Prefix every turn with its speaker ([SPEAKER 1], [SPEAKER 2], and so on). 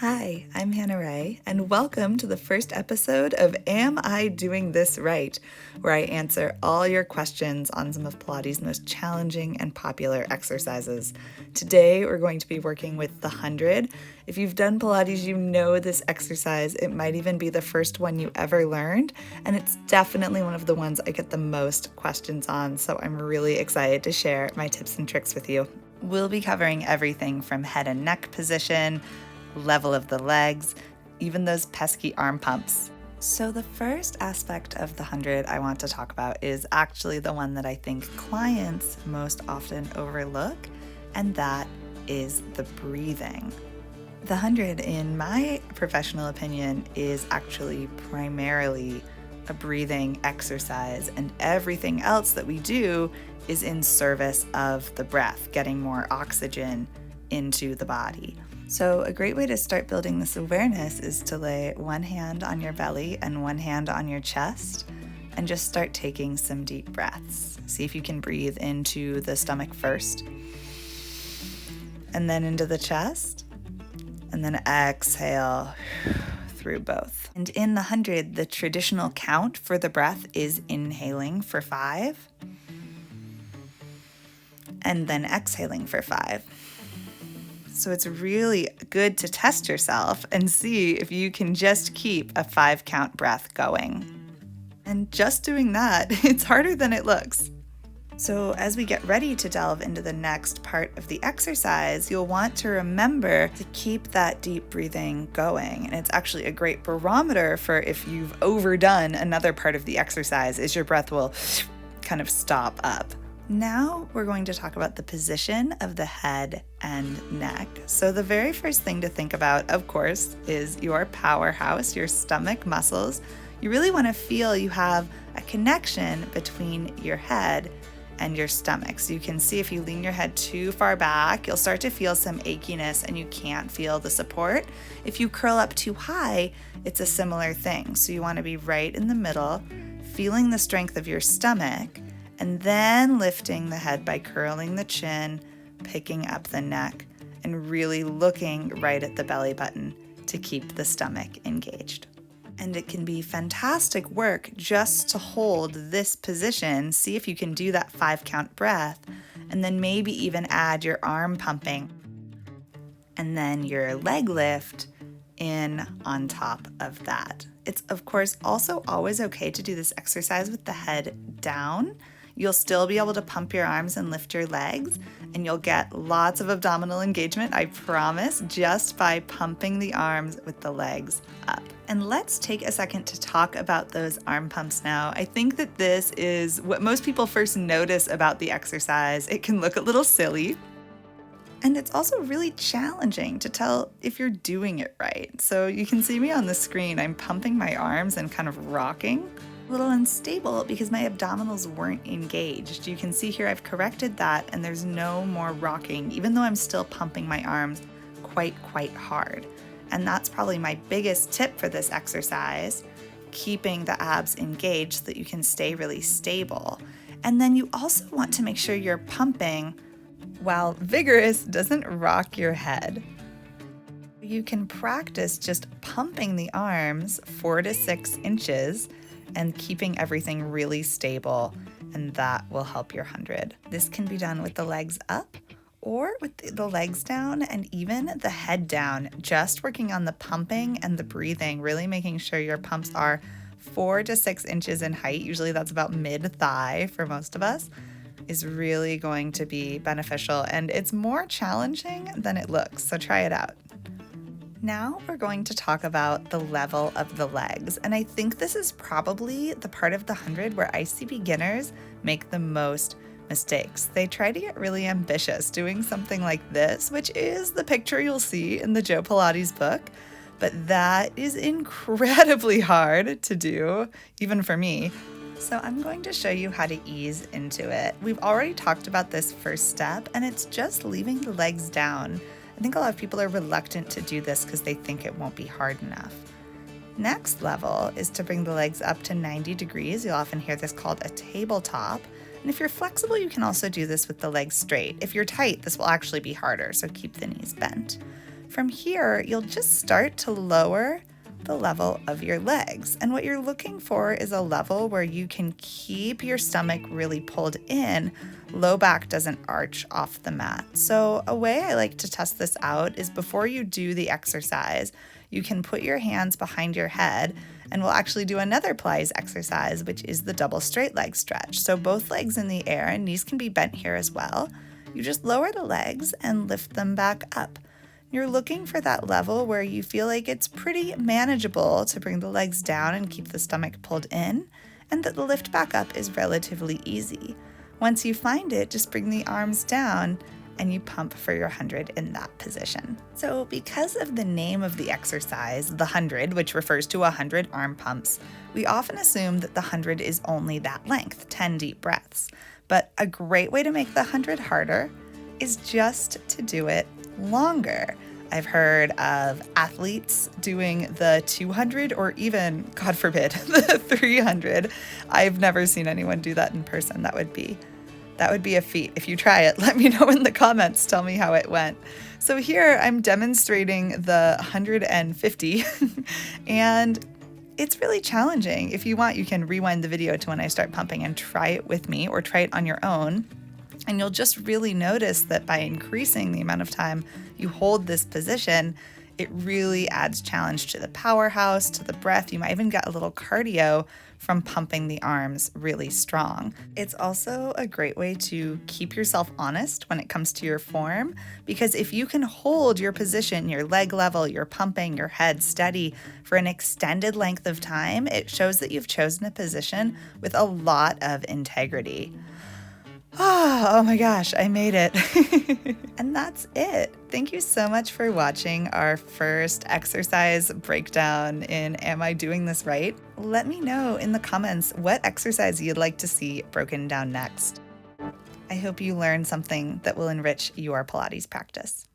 [SPEAKER 1] Hi, I'm Hannah Ray, and welcome to the first episode of Am I Doing This Right?, where I answer all your questions on some of Pilates' most challenging and popular exercises. Today, we're going to be working with the 100. If you've done Pilates, you know this exercise. It might even be the first one you ever learned, and it's definitely one of the ones I get the most questions on, so I'm really excited to share my tips and tricks with you. We'll be covering everything from head and neck position, level of the legs, even those pesky arm pumps. So the first aspect of the 100 I want to talk about is actually the one that I think clients most often overlook, and that is the breathing. The 100, in my professional opinion, is actually primarily a breathing exercise, and everything else that we do is in service of the breath, getting more oxygen into the body. So a great way to start building this awareness is to lay one hand on your belly and one hand on your chest and just start taking some deep breaths. See if you can breathe into the stomach first and then into the chest, and then exhale through both. And in the 100, the traditional count for the breath is inhaling for 5 and then exhaling for 5. So it's really good to test yourself and see if you can just keep a 5-count breath going. And just doing that, it's harder than it looks. So as we get ready to delve into the next part of the exercise, you'll want to remember to keep that deep breathing going. And it's actually a great barometer for if you've overdone another part of the exercise, is your breath will kind of stop up. Now we're going to talk about the position of the head and neck. So the very first thing to think about, of course, is your powerhouse, your stomach muscles. You really want to feel you have a connection between your head and your stomach. So you can see if you lean your head too far back, you'll start to feel some achiness and you can't feel the support. If you curl up too high, it's a similar thing. So you want to be right in the middle, feeling the strength of your stomach, and then lifting the head by curling the chin, picking up the neck, and really looking right at the belly button to keep the stomach engaged. And it can be fantastic work just to hold this position. See if you can do that 5-count breath, and then maybe even add your arm pumping, and then your leg lift in on top of that. It's, of course, also always okay to do this exercise with the head down. You'll still be able to pump your arms and lift your legs, and you'll get lots of abdominal engagement, I promise, just by pumping the arms with the legs up. And let's take a second to talk about those arm pumps now. I think that this is what most people first notice about the exercise. It can look a little silly, and it's also really challenging to tell if you're doing it right. So you can see me on the screen, I'm pumping my arms and kind of rocking. A little unstable because my abdominals weren't engaged. You can see here I've corrected that and there's no more rocking, even though I'm still pumping my arms quite hard. And that's probably my biggest tip for this exercise, keeping the abs engaged so that you can stay really stable. And then you also want to make sure you're pumping while vigorous doesn't rock your head. You can practice just pumping the arms 4 to 6 inches and keeping everything really stable, and that will help your 100. This can be done with the legs up or with the legs down and even the head down, just working on the pumping and the breathing, really making sure your pumps are 4 to 6 inches in height. Usually that's about mid-thigh for most of us, is really going to be beneficial, and it's more challenging than it looks, so try it out. Now we're going to talk about the level of the legs, and I think this is probably the part of the 100 where I see beginners make the most mistakes. They try to get really ambitious doing something like this, which is the picture you'll see in the Joe Pilates book, but that is incredibly hard to do, even for me. So I'm going to show you how to ease into it. We've already talked about this first step, and it's just leaving the legs down. I think a lot of people are reluctant to do this because they think it won't be hard enough. Next level is to bring the legs up to 90 degrees. You'll often hear this called a tabletop. And if you're flexible, you can also do this with the legs straight. If you're tight, this will actually be harder, so keep the knees bent. From here, you'll just start to lower the level of your legs. And what you're looking for is a level where you can keep your stomach really pulled in. Low back doesn't arch off the mat. So a way I like to test this out is before you do the exercise, you can put your hands behind your head, and we'll actually do another Pilates exercise, which is the double straight leg stretch. So both legs in the air, and knees can be bent here as well. You just lower the legs and lift them back up. You're looking for that level where you feel like it's pretty manageable to bring the legs down and keep the stomach pulled in, and that the lift back up is relatively easy. Once you find it, just bring the arms down and you pump for your 100 in that position. So because of the name of the exercise, the 100, which refers to 100 arm pumps, we often assume that the 100 is only that length, 10 deep breaths. But a great way to make the 100 harder is just to do it longer. I've heard of athletes doing the 200 or even, God forbid, the 300. I've never seen anyone do that in person. That would be a feat. If you try it, let me know in the comments. Tell me how it went. So here I'm demonstrating the 150 and it's really challenging. If you want, you can rewind the video to when I start pumping and try it with me or try it on your own. And you'll just really notice that by increasing the amount of time you hold this position, it really adds challenge to the powerhouse, to the breath. You might even get a little cardio from pumping the arms really strong. It's also a great way to keep yourself honest when it comes to your form, because if you can hold your position, your leg level, your pumping, your head steady for an extended length of time, it shows that you've chosen a position with a lot of integrity. Oh my gosh, I made it. And that's it. Thank you so much for watching our first exercise breakdown in Am I Doing This Right? Let me know in the comments what exercise you'd like to see broken down next. I hope you learned something that will enrich your Pilates practice.